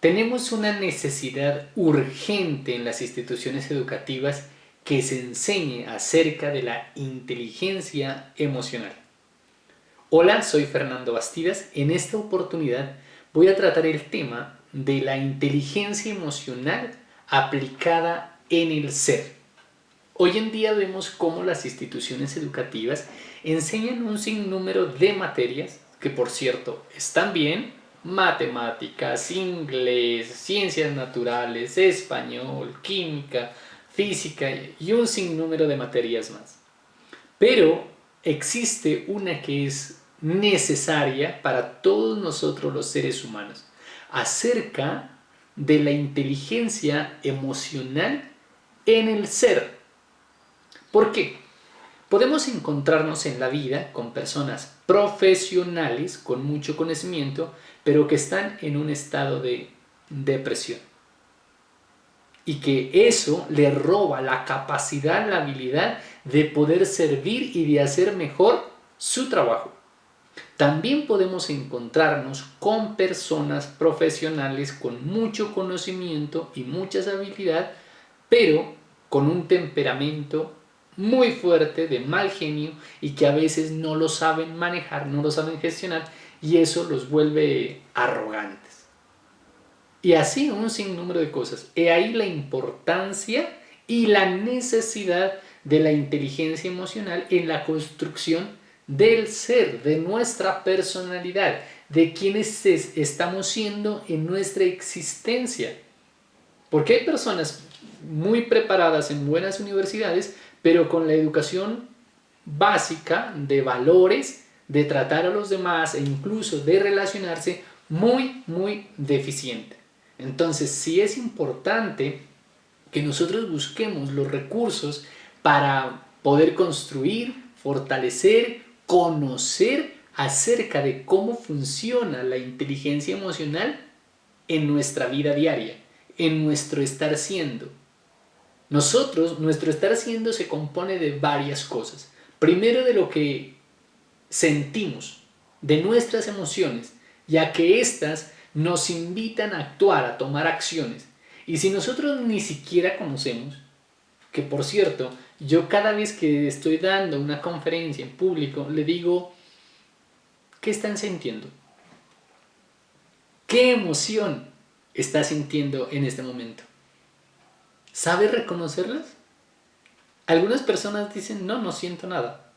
Tenemos una necesidad urgente en las instituciones educativas que se enseñe acerca de la inteligencia emocional. Hola, soy Fernando Bastidas. En esta oportunidad voy a tratar el tema de la inteligencia emocional aplicada en el ser. Hoy en día vemos cómo las instituciones educativas enseñan un sinnúmero de materias que, por cierto, están bien: matemáticas, inglés, ciencias naturales, español, química, física y un sinnúmero de materias más. Pero existe una que es necesaria para todos nosotros los seres humanos, acerca de la inteligencia emocional en el ser. ¿Por qué? Podemos encontrarnos en la vida con personas profesionales con mucho conocimiento, pero que están en un estado de depresión. Y que eso le roba la capacidad, la habilidad de poder servir y de hacer mejor su trabajo. También podemos encontrarnos con personas profesionales con mucho conocimiento y mucha habilidad, pero con un temperamento muy fuerte, de mal genio, y que a veces no lo saben manejar, no lo saben gestionar, y eso los vuelve arrogantes. Y así un sinnúmero de cosas. He ahí la importancia y la necesidad de la inteligencia emocional en la construcción del ser, de nuestra personalidad, de quienes estamos siendo en nuestra existencia. Porque hay personas muy preparadas en buenas universidades, pero con la educación básica de valores, de tratar a los demás e incluso de relacionarse muy deficiente. Entonces sí es importante que nosotros busquemos los recursos para poder construir, fortalecer, conocer acerca de cómo funciona la inteligencia emocional en nuestra vida diaria, en nuestro estar siendo. Nuestro estar siendo se compone de varias cosas. Primero, de lo que sentimos, de nuestras emociones, ya que éstas nos invitan a actuar, a tomar acciones. Y si nosotros ni siquiera conocemos, que por cierto, yo cada vez que estoy dando una conferencia en público, le digo: ¿qué están sintiendo? ¿Qué emoción está sintiendo en este momento? ¿Sabe reconocerlas? Algunas personas dicen: no siento nada.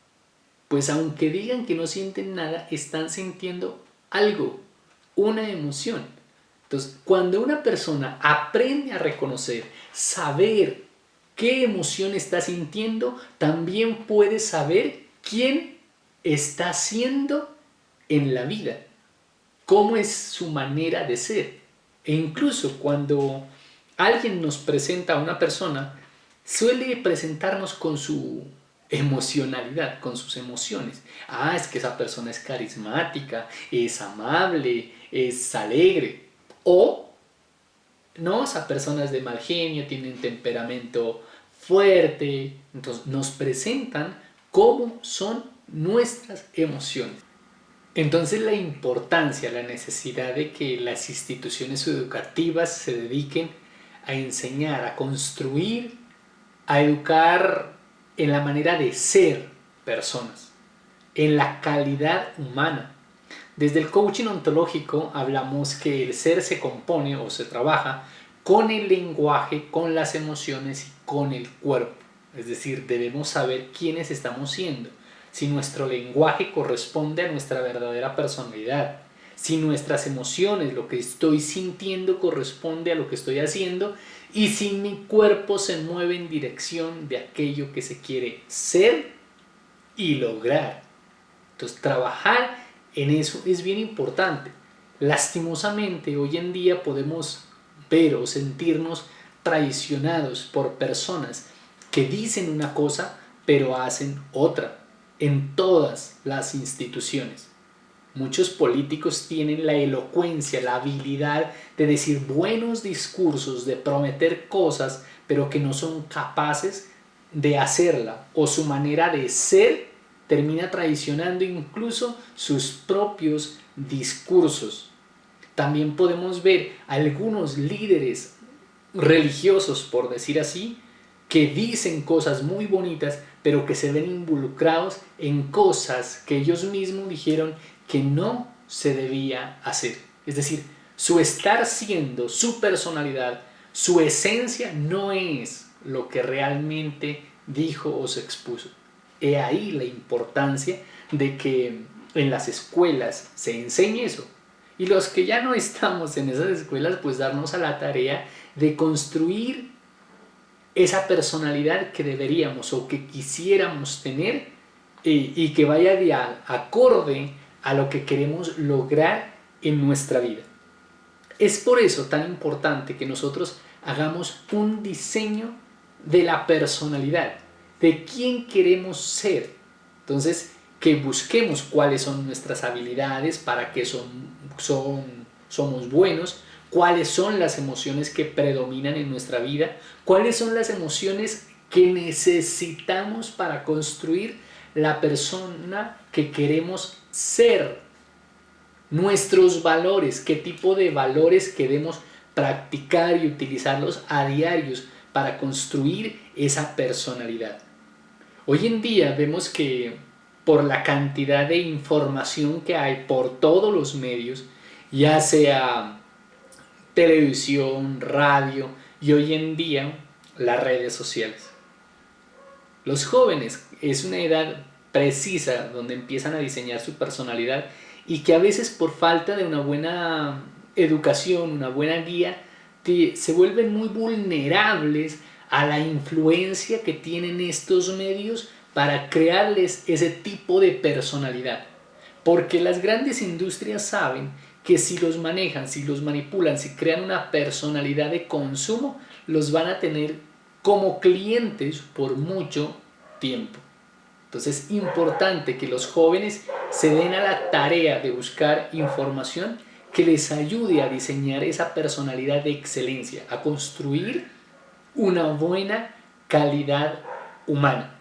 Pues aunque digan que no sienten nada, están sintiendo algo, una emoción. Entonces, cuando una persona aprende a reconocer, saber qué emoción está sintiendo, también puede saber quién está siendo en la vida, cómo es su manera de ser. E incluso cuando alguien nos presenta a una persona, suele presentarnos con su emocionalidad, con sus emociones. Es que esa persona es carismática, es amable, es alegre. O no, esa persona es de mal genio, tiene un temperamento fuerte. Entonces nos presentan cómo son nuestras emociones. Entonces la importancia, la necesidad de que las instituciones educativas se dediquen a enseñar, a construir, a educar en la manera de ser personas, en la calidad humana. Desde el coaching ontológico hablamos que el ser se compone o se trabaja con el lenguaje, con las emociones y con el cuerpo. Es decir, debemos saber quiénes estamos siendo, si nuestro lenguaje corresponde a nuestra verdadera personalidad, si nuestras emociones, lo que estoy sintiendo, corresponde a lo que estoy haciendo, y si mi cuerpo se mueve en dirección de aquello que se quiere ser y lograr. Entonces, trabajar en eso es bien importante. Lastimosamente, hoy en día podemos ver o sentirnos traicionados por personas que dicen una cosa pero hacen otra en todas las instituciones. Muchos políticos tienen la elocuencia, la habilidad de decir buenos discursos, de prometer cosas, pero que no son capaces de hacerla, o su manera de ser termina traicionando incluso sus propios discursos. también podemos ver algunos líderes religiosos, por decir así, que dicen cosas muy bonitas, pero que se ven involucrados en cosas que ellos mismos dijeron que no se debía hacer. Es decir, su estar siendo, su personalidad, su esencia no es lo que realmente dijo o se expuso. He ahí la importancia de que en las escuelas se enseñe eso. Y los que ya no estamos en esas escuelas, pues darnos a la tarea de construir esa personalidad que deberíamos o que quisiéramos tener y que vaya de acorde a lo que queremos lograr en nuestra vida. Es por eso tan importante que nosotros hagamos un diseño de la personalidad, de quién queremos ser. Entonces, que busquemos cuáles son nuestras habilidades, para qué somos buenos, cuáles son las emociones que predominan en nuestra vida, cuáles son las emociones que necesitamos para construir la persona que queremos ser, nuestros valores, qué tipo de valores queremos practicar y utilizarlos a diarios para construir esa personalidad. Hoy en día vemos que por la cantidad de información que hay por todos los medios, ya sea televisión, radio y hoy en día las redes sociales. Los jóvenes es una edad precisa donde empiezan a diseñar su personalidad y que a veces por falta de una buena educación, una buena guía, se vuelven muy vulnerables a la influencia que tienen estos medios para crearles ese tipo de personalidad. Porque las grandes industrias saben que si los manejan, si los manipulan, si crean una personalidad de consumo, los van a tener como clientes por mucho tiempo. Entonces es importante que los jóvenes se den a la tarea de buscar información que les ayude a diseñar esa personalidad de excelencia, a construir una buena calidad humana.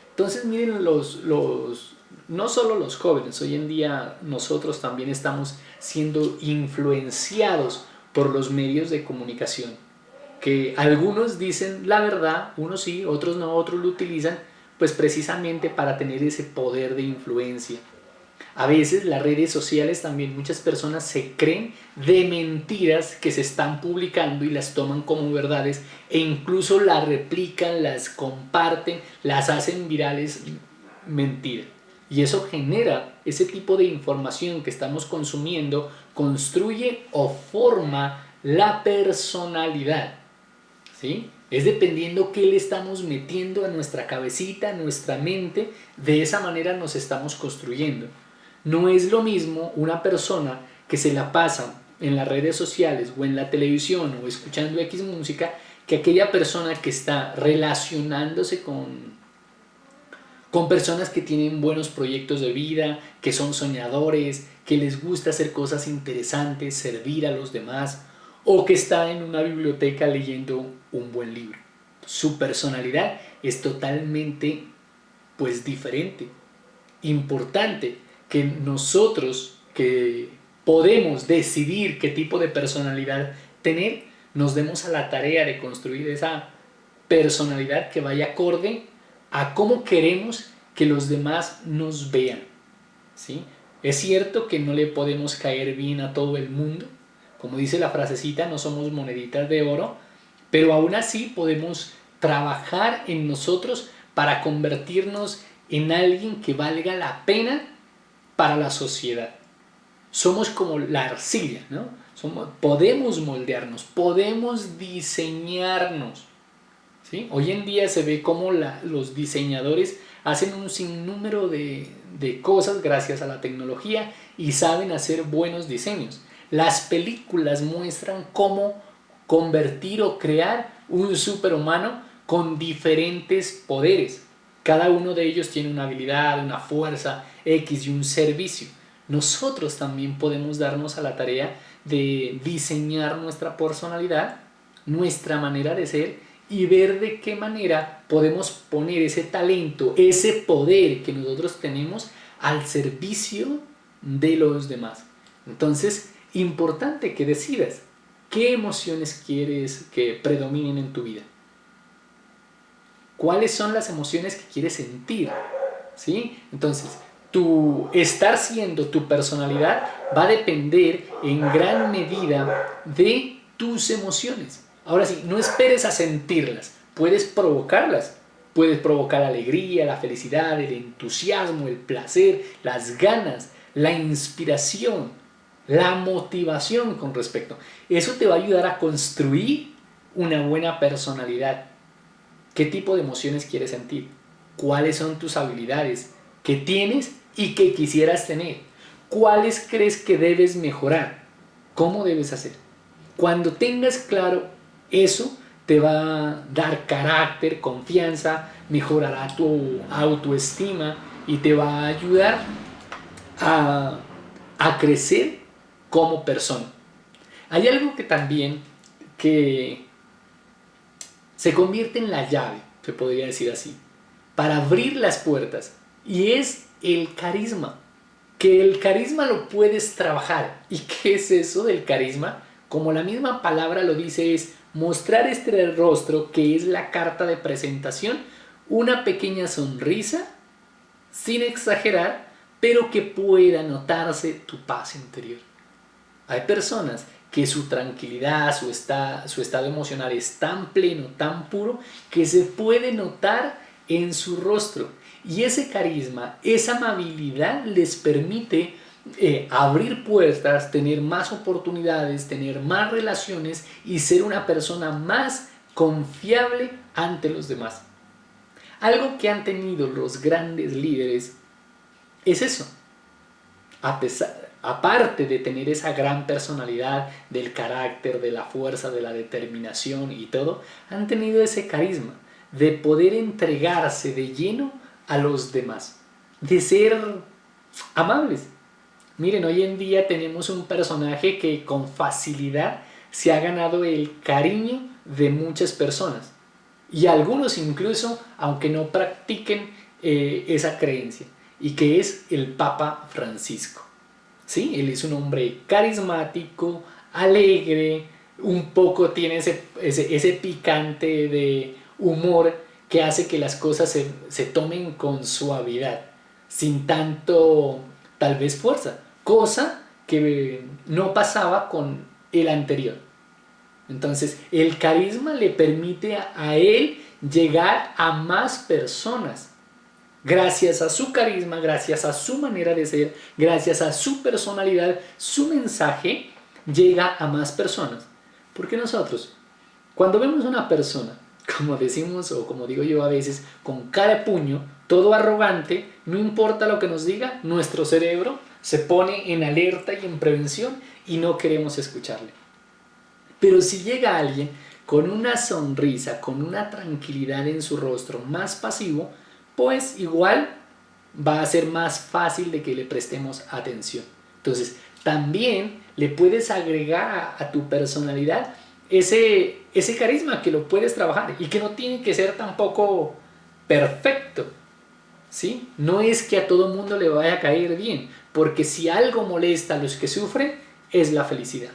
Entonces miren, no solo los jóvenes, hoy en día nosotros también estamos siendo influenciados por los medios de comunicación, que algunos dicen la verdad, unos sí, otros no, otros lo utilizan pues precisamente para tener ese poder de influencia. A veces las redes sociales también, muchas personas se creen de mentiras que se están publicando y las toman como verdades e incluso las replican, las comparten, las hacen virales, mentira. Y eso genera ese tipo de información que estamos consumiendo, construye o forma la personalidad, ¿sí? Es dependiendo qué le estamos metiendo a nuestra cabecita, a nuestra mente, de esa manera nos estamos construyendo. No es lo mismo una persona que se la pasa en las redes sociales o en la televisión o escuchando X música que aquella persona que está relacionándose con personas que tienen buenos proyectos de vida, que son soñadores, que les gusta hacer cosas interesantes, servir a los demás, o que está en una biblioteca leyendo un buen libro. Su personalidad es totalmente pues diferente. Importante que nosotros que podemos decidir qué tipo de personalidad tener, nos demos a la tarea de construir esa personalidad que vaya acorde a cómo queremos que los demás nos vean, ¿sí? Es cierto que no le podemos caer bien a todo el mundo, como dice la frasecita, no somos moneditas de oro, pero aún así podemos trabajar en nosotros para convertirnos en alguien que valga la pena para la sociedad. Somos como la arcilla, ¿no? Podemos moldearnos, podemos diseñarnos, ¿sí? Hoy en día se ve como los diseñadores hacen un sinnúmero de cosas gracias a la tecnología y saben hacer buenos diseños. Las películas muestran cómo convertir o crear un superhumano con diferentes poderes. Cada uno de ellos tiene una habilidad, una fuerza X y un servicio. Nosotros también podemos darnos a la tarea de diseñar nuestra personalidad, nuestra manera de ser y ver de qué manera podemos poner ese talento, ese poder que nosotros tenemos al servicio de los demás. Entonces importante que decidas qué emociones quieres que predominen en tu vida. ¿Cuáles son las emociones que quieres sentir? ¿Sí? Entonces, tu estar siendo tu personalidad va a depender en gran medida de tus emociones. Ahora sí, no esperes a sentirlas, puedes provocarlas. Puedes provocar la alegría, la felicidad, el entusiasmo, el placer, las ganas, la inspiración, la motivación con respecto. Eso te va a ayudar a construir una buena personalidad. ¿Qué tipo de emociones quieres sentir? ¿Cuáles son tus habilidades que tienes y que quisieras tener? ¿Cuáles crees que debes mejorar? ¿Cómo debes hacer? Cuando tengas claro eso, te va a dar carácter, confianza, mejorará tu autoestima y te va a ayudar a crecer como persona. Hay algo que también que se convierte en la llave, se podría decir así, para abrir las puertas, y es el carisma. Que el carisma lo puedes trabajar. ¿Y qué es eso del carisma? Como la misma palabra lo dice, es mostrar este rostro que es la carta de presentación, una pequeña sonrisa, sin exagerar, pero que pueda notarse tu paz interior. Hay personas que su tranquilidad, su estado emocional es tan pleno, tan puro, que se puede notar en su rostro. Y ese carisma, esa amabilidad les permite abrir puertas, tener más oportunidades, tener más relaciones y ser una persona más confiable ante los demás. Algo que han tenido los grandes líderes es eso. Aparte de tener esa gran personalidad, del carácter, de la fuerza, de la determinación y todo, han tenido ese carisma de poder entregarse de lleno a los demás, de ser amables. Miren, hoy en día tenemos un personaje que con facilidad se ha ganado el cariño de muchas personas, y algunos incluso, aunque no practiquen esa creencia, y que es el Papa Francisco. ¿Sí? Él es un hombre carismático, alegre, un poco tiene ese picante de humor que hace que las cosas se tomen con suavidad, sin tanto, tal vez, fuerza, cosa que no pasaba con el anterior. Entonces, el carisma le permite a él llegar a más personas. Gracias a su carisma, gracias a su manera de ser, gracias a su personalidad, su mensaje llega a más personas. Porque nosotros, cuando vemos a una persona, como decimos o como digo yo a veces, con cara de puño, todo arrogante, no importa lo que nos diga, nuestro cerebro se pone en alerta y en prevención y no queremos escucharle. Pero si llega alguien con una sonrisa, con una tranquilidad en su rostro, más pasivo, pues igual va a ser más fácil de que le prestemos atención. Entonces, también le puedes agregar a tu personalidad ese carisma que lo puedes trabajar y que no tiene que ser tampoco perfecto, ¿sí? No es que a todo mundo le vaya a caer bien, porque si algo molesta a los que sufren, es la felicidad.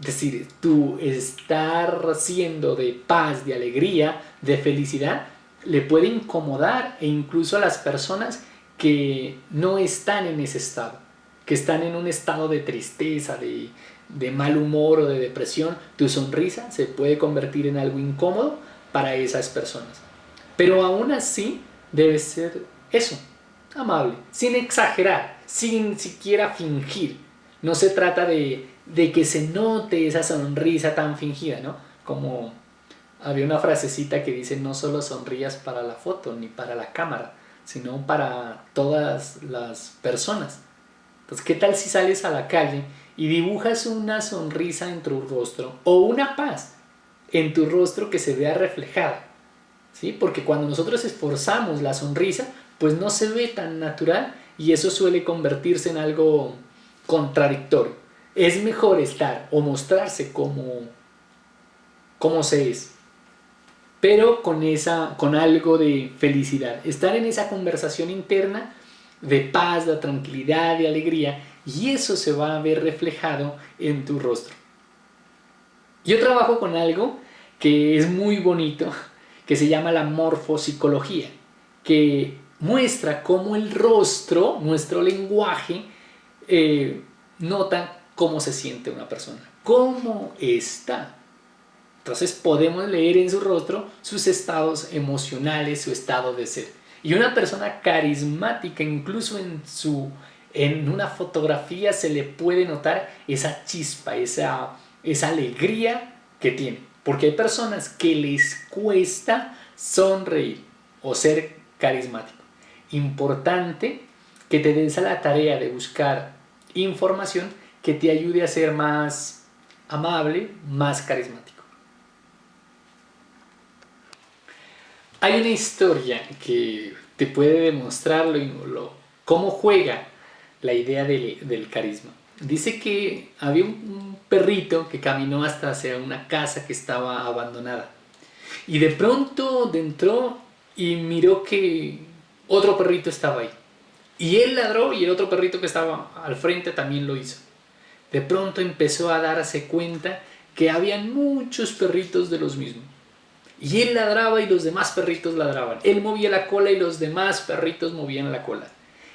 Es decir, tu estar siendo de paz, de alegría, de felicidad, le puede incomodar e incluso a las personas que no están en ese estado, que están en un estado de tristeza, de mal humor o de depresión. Tu sonrisa se puede convertir en algo incómodo para esas personas. Pero aún así debe ser eso, amable, sin exagerar, sin siquiera fingir. No se trata de que se note esa sonrisa tan fingida, ¿no? Como había una frasecita que dice: no solo sonrías para la foto ni para la cámara, sino para todas las personas. Entonces, ¿qué tal si sales a la calle y dibujas una sonrisa en tu rostro o una paz en tu rostro que se vea reflejada? ¿Sí? Porque cuando nosotros esforzamos la sonrisa, pues no se ve tan natural y eso suele convertirse en algo contradictorio. Es mejor estar o mostrarse como se es, pero con algo de felicidad. Estar en esa conversación interna de paz, de tranquilidad, de alegría, y eso se va a ver reflejado en tu rostro. Yo trabajo con algo que es muy bonito, que se llama la morfopsicología, que muestra cómo el rostro, nuestro lenguaje, nota cómo se siente una persona, cómo está. Entonces podemos leer en su rostro sus estados emocionales, su estado de ser. Y una persona carismática, incluso en una fotografía se le puede notar esa chispa, esa alegría que tiene. Porque hay personas que les cuesta sonreír o ser carismático. Importante que te des a la tarea de buscar información que te ayude a ser más amable, más carismático. Hay una historia que te puede demostrar cómo juega la idea del carisma. Dice que había un perrito que caminó hasta hacia una casa que estaba abandonada. Y de pronto entró y miró que otro perrito estaba ahí. Y él ladró y el otro perrito que estaba al frente también lo hizo. De pronto empezó a darse cuenta que habían muchos perritos de los mismos. Y él ladraba y los demás perritos ladraban. Él movía la cola y los demás perritos movían la cola.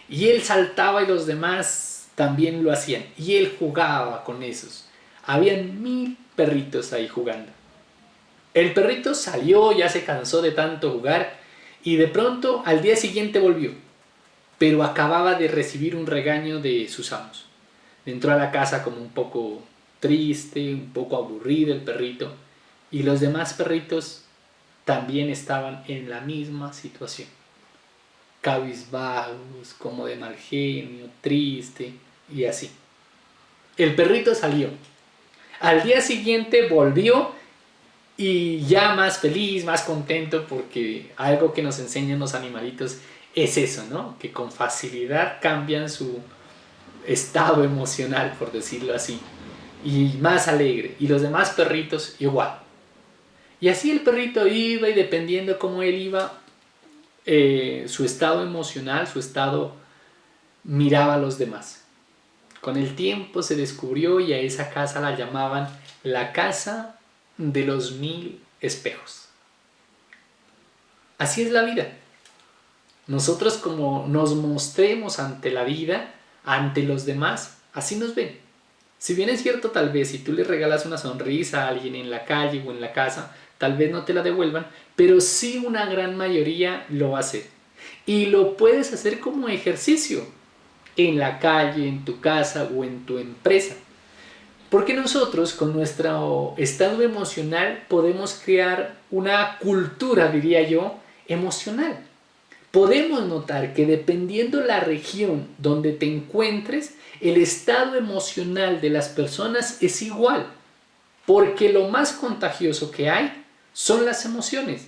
Y él saltaba y los demás también lo hacían. Y él jugaba con esos. Habían 1000 perritos ahí jugando. El perrito salió, ya se cansó de tanto jugar y de pronto al día siguiente volvió. Pero acababa de recibir un regaño de sus amos. Entró a la casa como un poco triste, un poco aburrido el perrito. Y los demás perritos también estaban en la misma situación. Cabizbajos, como de mal genio, triste y así. El perrito salió. Al día siguiente volvió y ya más feliz, más contento, porque algo que nos enseñan los animalitos es eso, ¿no? Que con facilidad cambian su estado emocional, por decirlo así, y más alegre. Y los demás perritos igual. Y así el perrito iba y dependiendo cómo él iba, su estado emocional, su estado miraba a los demás. Con el tiempo se descubrió y a esa casa la llamaban la casa de los 1000 espejos. Así es la vida. Nosotros como nos mostremos ante la vida, ante los demás, así nos ven. Si bien es cierto, tal vez si tú le regalas una sonrisa a alguien en la calle o en la casa, tal vez no te la devuelvan, pero sí una gran mayoría lo va a hacer. Y lo puedes hacer como ejercicio en la calle, en tu casa o en tu empresa. Porque nosotros con nuestro estado emocional podemos crear una cultura, diría yo, emocional. Podemos notar que dependiendo la región donde te encuentres, el estado emocional de las personas es igual. Porque lo más contagioso que hay son las emociones.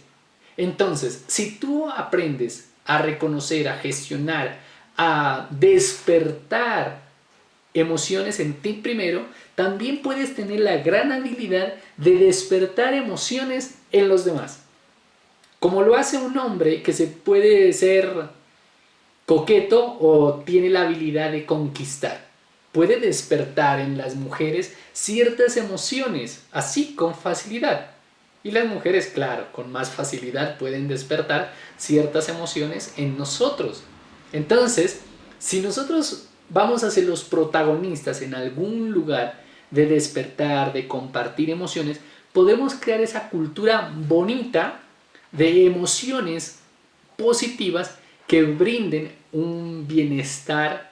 Entonces, si tú aprendes a reconocer, a gestionar, a despertar emociones en ti primero, también puedes tener la gran habilidad de despertar emociones en los demás. Como lo hace un hombre que se puede ser coqueto o tiene la habilidad de conquistar. Puede despertar en las mujeres ciertas emociones, así con facilidad. Y las mujeres, claro, con más facilidad pueden despertar ciertas emociones en nosotros. Entonces, si nosotros vamos a ser los protagonistas en algún lugar de despertar, de compartir emociones, podemos crear esa cultura bonita de emociones positivas que brinden un bienestar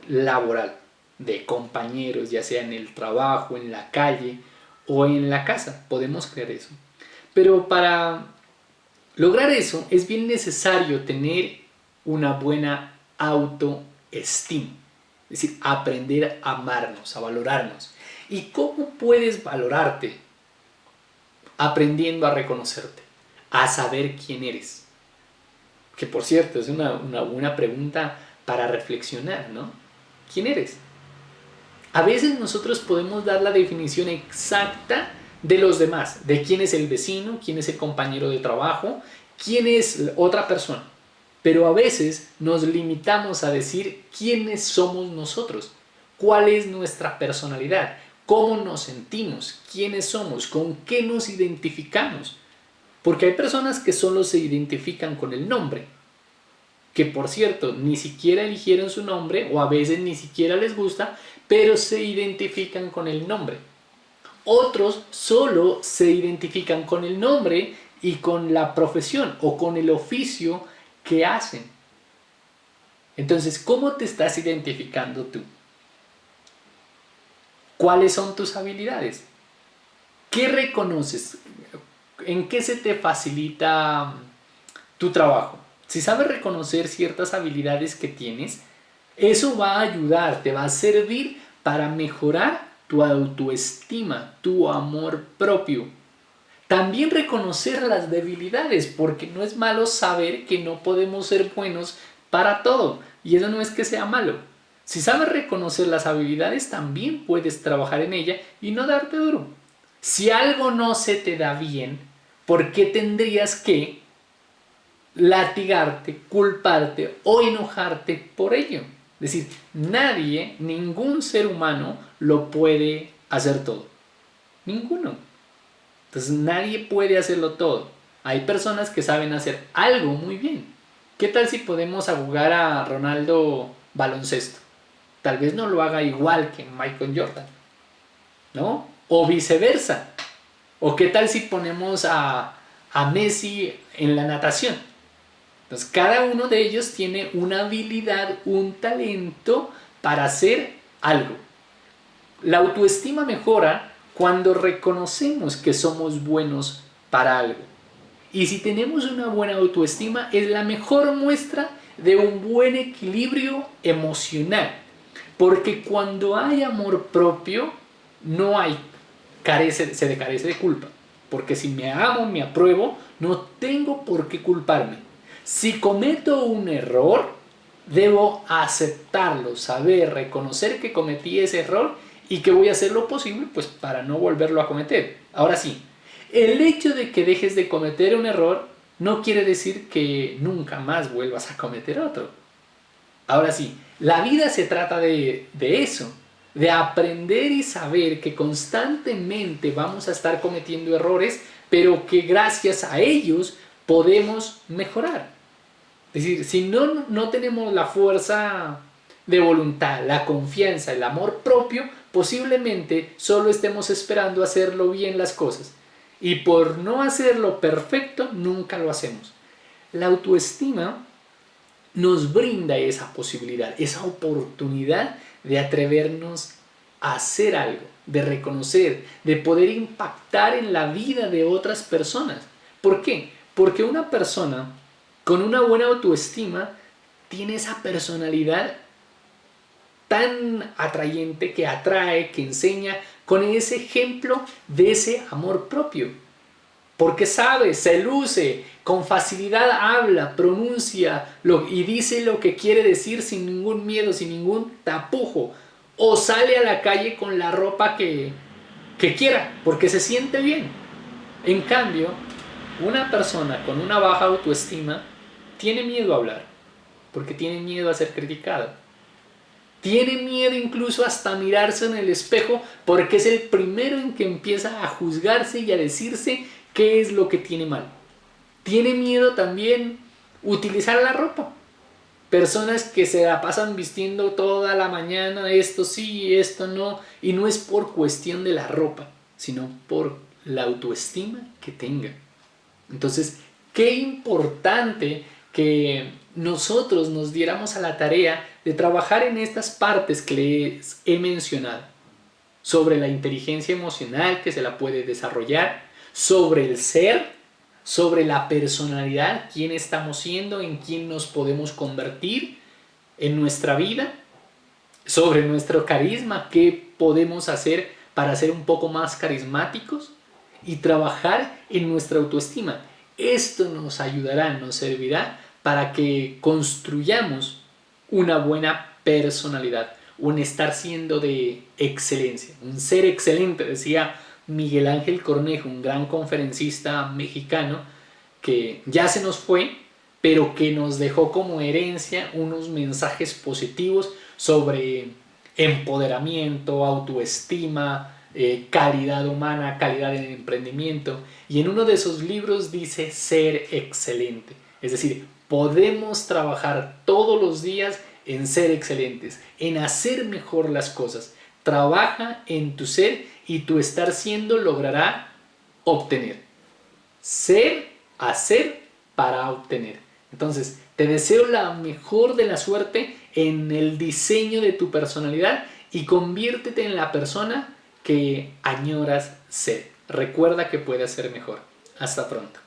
laboral de compañeros, ya sea en el trabajo, en la calle o en la casa. Podemos crear eso. Pero para lograr eso es bien necesario tener una buena autoestima. Es decir, aprender a amarnos, a valorarnos. ¿Y cómo puedes valorarte? Aprendiendo a reconocerte, a saber quién eres. Que por cierto, es una buena pregunta para reflexionar, ¿no? ¿Quién eres? A veces nosotros podemos dar la definición exacta de los demás, de quién es el vecino, quién es el compañero de trabajo, quién es otra persona. Pero a veces nos limitamos a decir quiénes somos nosotros. cuál es nuestra personalidad, cómo nos sentimos, quiénes somos, con qué nos identificamos. Porque hay personas que solo se identifican con el nombre, que por cierto ni siquiera eligieron su nombre o a veces ni siquiera les gusta, pero se identifican con el nombre. Otros solo se identifican con el nombre y con la profesión o con el oficio que hacen. Entonces, ¿cómo te estás identificando tú? ¿Cuáles son tus habilidades? ¿Qué reconoces? ¿En qué se te facilita tu trabajo? Si sabes reconocer ciertas habilidades que tienes, eso va a ayudar, te va a servir para mejorar tu autoestima, tu amor propio. También reconocer las debilidades, porque no es malo saber que no podemos ser buenos para todo, y eso no es que sea malo. Si sabes reconocer las habilidades, también puedes trabajar en ella y no darte duro. Si algo no se te da bien, ¿por qué tendrías que latigarte, culparte o enojarte por ello? Es decir, nadie, ningún ser humano lo puede hacer todo. Ninguno. Entonces nadie puede hacerlo todo. Hay personas que saben hacer algo muy bien. ¿Qué tal si podemos jugar a Ronaldo baloncesto? Tal vez no lo haga igual que Michael Jordan, ¿no? O viceversa. ¿O qué tal si ponemos a Messi en la natación? Entonces cada uno de ellos tiene una habilidad, un talento para hacer algo. La autoestima mejora cuando reconocemos que somos buenos para algo. Y si tenemos una buena autoestima, es la mejor muestra de un buen equilibrio emocional. Porque cuando hay amor propio, no hay se carece de culpa. Porque si me amo, me apruebo, no tengo por qué culparme. Si cometo un error, debo aceptarlo, saber, reconocer que cometí ese error y que voy a hacer lo posible pues, para no volverlo a cometer. Ahora sí, el hecho de que dejes de cometer un error no quiere decir que nunca más vuelvas a cometer otro. Ahora sí, la vida se trata de eso, de aprender y saber que constantemente vamos a estar cometiendo errores, pero que gracias a ellos podemos mejorar. Es decir, si no tenemos la fuerza de voluntad, la confianza, el amor propio, posiblemente solo estemos esperando hacerlo bien las cosas. Y por no hacerlo perfecto, nunca lo hacemos. La autoestima nos brinda esa posibilidad, esa oportunidad de atrevernos a hacer algo, de reconocer, de poder impactar en la vida de otras personas. ¿Por qué? Porque una persona con una buena autoestima tiene esa personalidad tan atrayente que atrae, que enseña, con ese ejemplo de ese amor propio. Porque sabe, se luce, con facilidad habla, pronuncia y dice lo que quiere decir sin ningún miedo, sin ningún tapujo. O sale a la calle con la ropa que quiera, porque se siente bien. En cambio, una persona con una baja autoestima tiene miedo a hablar, porque tiene miedo a ser criticado. Tiene miedo incluso hasta mirarse en el espejo, porque es el primero en que empieza a juzgarse y a decirse qué es lo que tiene mal. Tiene miedo también utilizar la ropa. Personas que se la pasan vistiendo toda la mañana, esto sí, esto no, y no es por cuestión de la ropa, sino por la autoestima que tenga. Entonces, qué importante que nosotros nos diéramos a la tarea de trabajar en estas partes que les he mencionado, sobre la inteligencia emocional que se la puede desarrollar, sobre el ser, sobre la personalidad, quién estamos siendo, en quién nos podemos convertir en nuestra vida, sobre nuestro carisma, qué podemos hacer para ser un poco más carismáticos y trabajar en nuestra autoestima. Esto nos ayudará, nos servirá para que construyamos una buena personalidad, un estar siendo de excelencia, un ser excelente, decía Miguel Ángel Cornejo, un gran conferencista mexicano que ya se nos fue, pero que nos dejó como herencia unos mensajes positivos sobre empoderamiento, autoestima, calidad humana, calidad en el emprendimiento. Y en uno de esos libros dice ser excelente. Es decir, podemos trabajar todos los días en ser excelentes, en hacer mejor las cosas. Trabaja en tu ser y tu estar siendo logrará obtener. Ser, hacer para obtener. Entonces, te deseo la mejor de la suerte en el diseño de tu personalidad y conviértete en la persona que añoras ser. Recuerda que puedes ser mejor. Hasta pronto.